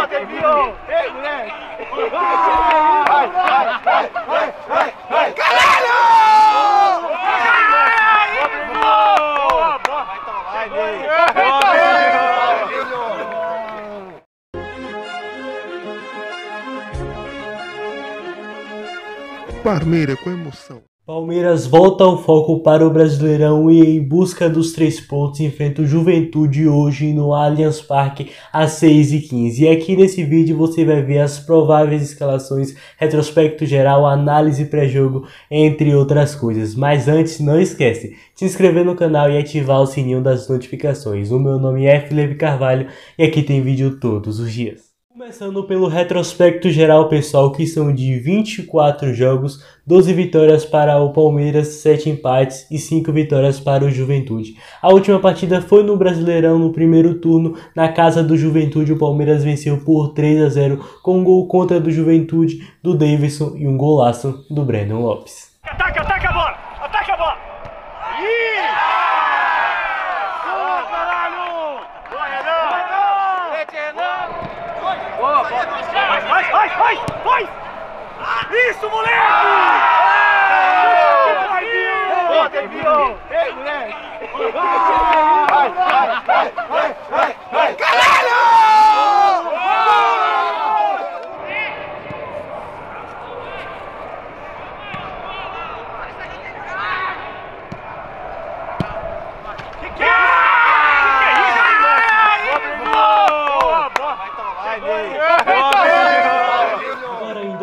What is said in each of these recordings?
Desviou! Ei, moleque! Vai! Caralho! Palmeiras com emoção. Palmeiras volta ao foco para o Brasileirão e em busca dos 3 pontos enfrenta o Juventude hoje no Allianz Parque às 6h15. E aqui nesse vídeo você vai ver as prováveis escalações, retrospecto geral, análise pré-jogo, entre outras coisas. Mas antes, não esquece de se inscrever no canal e ativar o sininho das notificações. O meu nome é Felipe Carvalho e aqui tem vídeo todos os dias. Começando pelo retrospecto geral, pessoal, que são de 24 jogos, 12 vitórias para o Palmeiras, 7 empates e 5 vitórias para o Juventude. A última partida foi no Brasileirão, no primeiro turno, na casa do Juventude. O Palmeiras venceu por 3-0 com um gol contra do Juventude, do Davidson, e um golaço do Breno Lopes. Ataca a bola! Ataca a bola! Vai! Isso, moleque! Desviou! Ei, moleque! Vai! Caralho!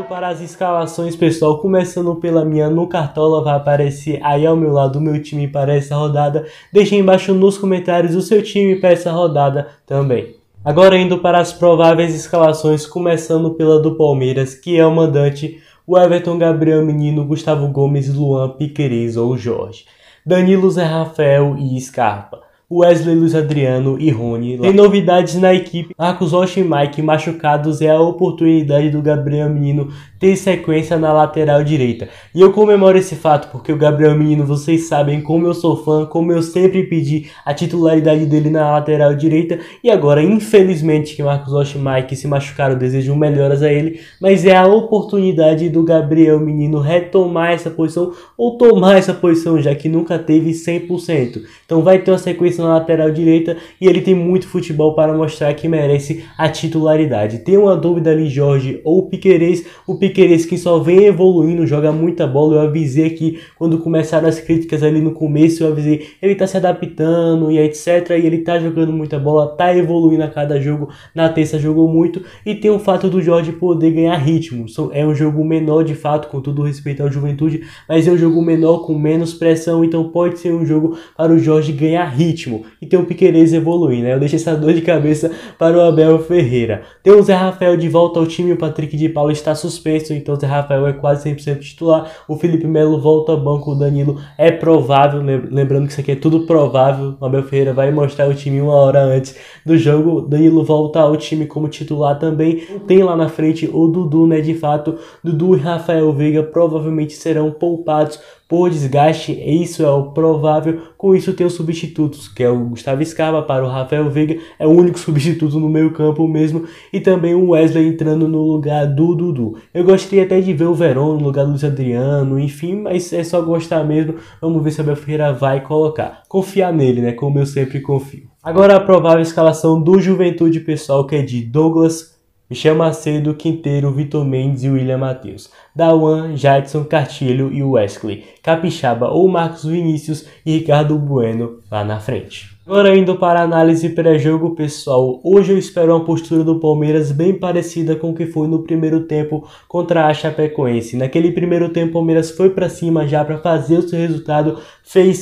Para as escalações, pessoal, começando pela minha, no Cartola vai aparecer aí ao meu lado o meu time para essa rodada. Deixe embaixo nos comentários o seu time para essa rodada também. Agora indo para as prováveis escalações, começando pela do Palmeiras, que é o mandante, o Everton, Gabriel Menino, Gustavo Gomes, Luan, Piquerez ou Jorge, Danilo, Zé Rafael e Scarpa, Wesley, Luiz Adriano e Rony. Tem novidades na equipe. Marcos Rocha e Mike machucados, é a oportunidade do Gabriel Menino ter sequência na lateral direita. E eu comemoro esse fato porque o Gabriel Menino, vocês sabem como eu sou fã, como eu sempre pedi a titularidade dele na lateral direita. E agora, infelizmente, que Marcos Rocha e Mike se machucaram, desejo melhoras a ele, mas é a oportunidade do Gabriel Menino retomar essa posição ou tomar essa posição, já que nunca teve 100%. Então vai ter uma sequência na lateral direita e ele tem muito futebol para mostrar que merece a titularidade. Tem uma dúvida ali, Jorge ou Piquerez. O Piquerez, que só vem evoluindo, joga muita bola. Eu avisei aqui quando começaram as críticas ali no começo, eu avisei, ele tá se adaptando e etc, e ele tá jogando muita bola, tá evoluindo a cada jogo. Na terça jogou muito, e tem o fato do Jorge poder ganhar ritmo. É um jogo menor de fato, com todo respeito ao Juventude, mas é um jogo menor com menos pressão, então pode ser um jogo para o Jorge ganhar ritmo e tem o Piquerez evoluindo, né? Eu deixo essa dor de cabeça para o Abel Ferreira. Tem o Zé Rafael de volta ao time, o Patrick de Paula está suspenso, então o Zé Rafael é quase 100% titular. O Felipe Melo volta ao banco, o Danilo é provável, lembrando que isso aqui é tudo provável, o Abel Ferreira vai mostrar o time 1 hora antes do jogo. Danilo volta ao time como titular também. Tem lá na frente o Dudu, né? De fato, Dudu e Rafael Veiga provavelmente serão poupados por desgaste, isso é o provável. Com isso tem os substitutos, que é o Gustavo Scarpa para o Rafael Veiga, é o único substituto no meio campo mesmo, e também o Wesley entrando no lugar do Dudu. Eu gostaria até de ver o Verón no lugar do Luiz Adriano, enfim, mas é só gostar mesmo. Vamos ver se a Abel Ferreira vai colocar. Confiar nele, né, como eu sempre confio. Agora a provável escalação do Juventude, pessoal, que é de Douglas, Michel Macedo, Quinteiro, Vitor Mendes e William Matheus, Dawan, Jadson, Cartilho e Wesley, Capixaba ou Marcos Vinícius e Ricardo Bueno lá na frente. Agora indo para a análise pré-jogo, pessoal, hoje eu espero uma postura do Palmeiras bem parecida com o que foi no primeiro tempo contra a Chapecoense. Naquele primeiro tempo o Palmeiras foi para cima já para fazer o seu resultado,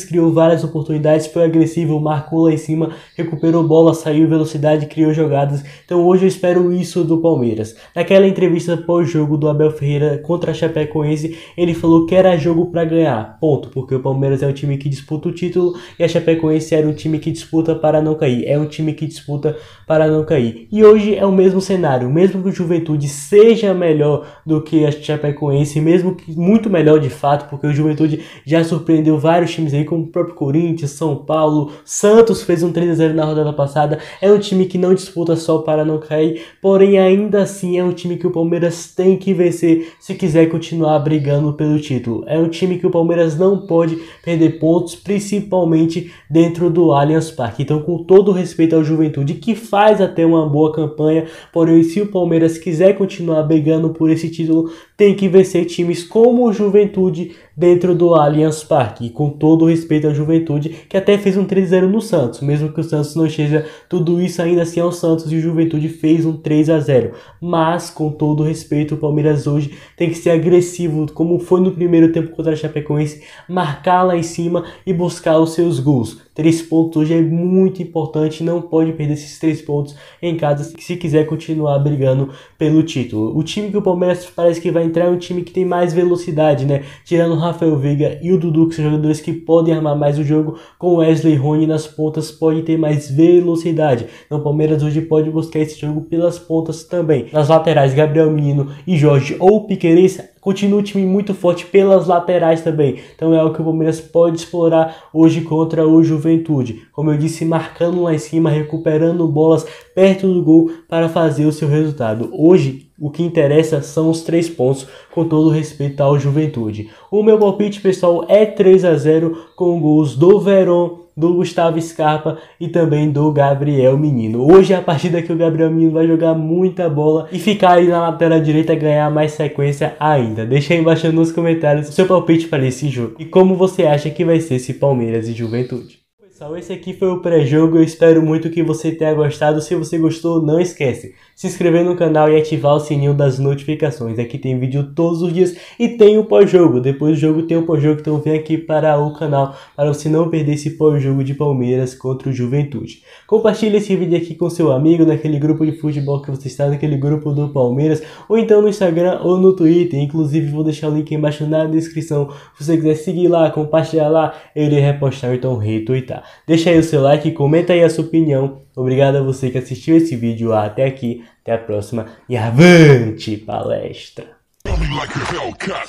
criou várias oportunidades, foi agressivo, marcou lá em cima, recuperou bola, saiu em velocidade, criou jogadas. Então hoje eu espero isso do Palmeiras. Naquela entrevista pós-jogo do Abel Ferreira contra a Chapecoense, ele falou que era jogo para ganhar, ponto, porque o Palmeiras é um time que disputa o título e a Chapecoense era um time que disputa para não cair, é um time que disputa para não cair. E hoje é o mesmo cenário, mesmo que o Juventude seja melhor do que a Chapecoense, mesmo que muito melhor de fato, porque o Juventude já surpreendeu vários times aí como o próprio Corinthians, São Paulo, Santos fez um 3-0 na rodada passada. É um time que não disputa só para não cair, porém ainda assim é um time que o Palmeiras tem que vencer se quiser continuar brigando pelo título. É um time que o Palmeiras não pode perder pontos, principalmente dentro do Allianz Parque. Então, com todo respeito ao Juventude, que faz até uma boa campanha, porém se o Palmeiras quiser continuar brigando por esse título, tem que vencer times como o Juventude dentro do Allianz Parque. E com todo respeito ao Juventude, que até fez um 3-0 no Santos, mesmo que o Santos não esteja tudo isso, ainda assim é o Santos, e o Juventude fez um 3-0. Mas com todo respeito, o Palmeiras hoje tem que ser agressivo, como foi no primeiro tempo contra a Chapecoense, marcar lá em cima e buscar os seus gols. 3 pontos hoje é muito importante, não pode perder esses 3 pontos em casa se quiser continuar brigando pelo título. O time que o Palmeiras parece que vai entrar é um time que tem mais velocidade, né? Tirando o Rafael Veiga e o Dudu, que são jogadores que podem armar mais o jogo, com Wesley e Rony nas pontas pode ter mais velocidade. Então o Palmeiras hoje pode buscar esse jogo pelas pontas também. Nas laterais, Gabriel Menino e Jorge ou Piquerez, continua o time muito forte pelas laterais também. Então é algo que o Palmeiras pode explorar hoje contra o Juventude. Como eu disse, marcando lá em cima, recuperando bolas perto do gol para fazer o seu resultado. Hoje, o que interessa são os 3 pontos, com todo respeito ao Juventude. O meu palpite, pessoal, é 3-0 com gols do Verón, do Gustavo Scarpa e também do Gabriel Menino. Hoje é a partida que o Gabriel Menino vai jogar muita bola e ficar aí na lateral direita, ganhar mais sequência ainda. Deixa aí embaixo nos comentários o seu palpite para esse jogo e como você acha que vai ser esse Palmeiras e Juventude. Pessoal, esse aqui foi o pré-jogo, eu espero muito que você tenha gostado. Se você gostou, não esquece de se inscrever no canal e ativar o sininho das notificações. Aqui tem vídeo todos os dias e tem o pós-jogo. Depois do jogo tem o pós-jogo, então vem aqui para o canal para você não perder esse pós-jogo de Palmeiras contra o Juventude. Compartilhe esse vídeo aqui com seu amigo, naquele grupo de futebol que você está, naquele grupo do Palmeiras, ou então no Instagram ou no Twitter. Inclusive vou deixar o link aí embaixo na descrição. Se você quiser seguir lá, compartilhar lá, eu irei repostar ou então retweetar. Deixa aí o seu like, comenta aí a sua opinião. Obrigado a você que assistiu esse vídeo até aqui. Até a próxima e avante palestra! Like a Hellcat.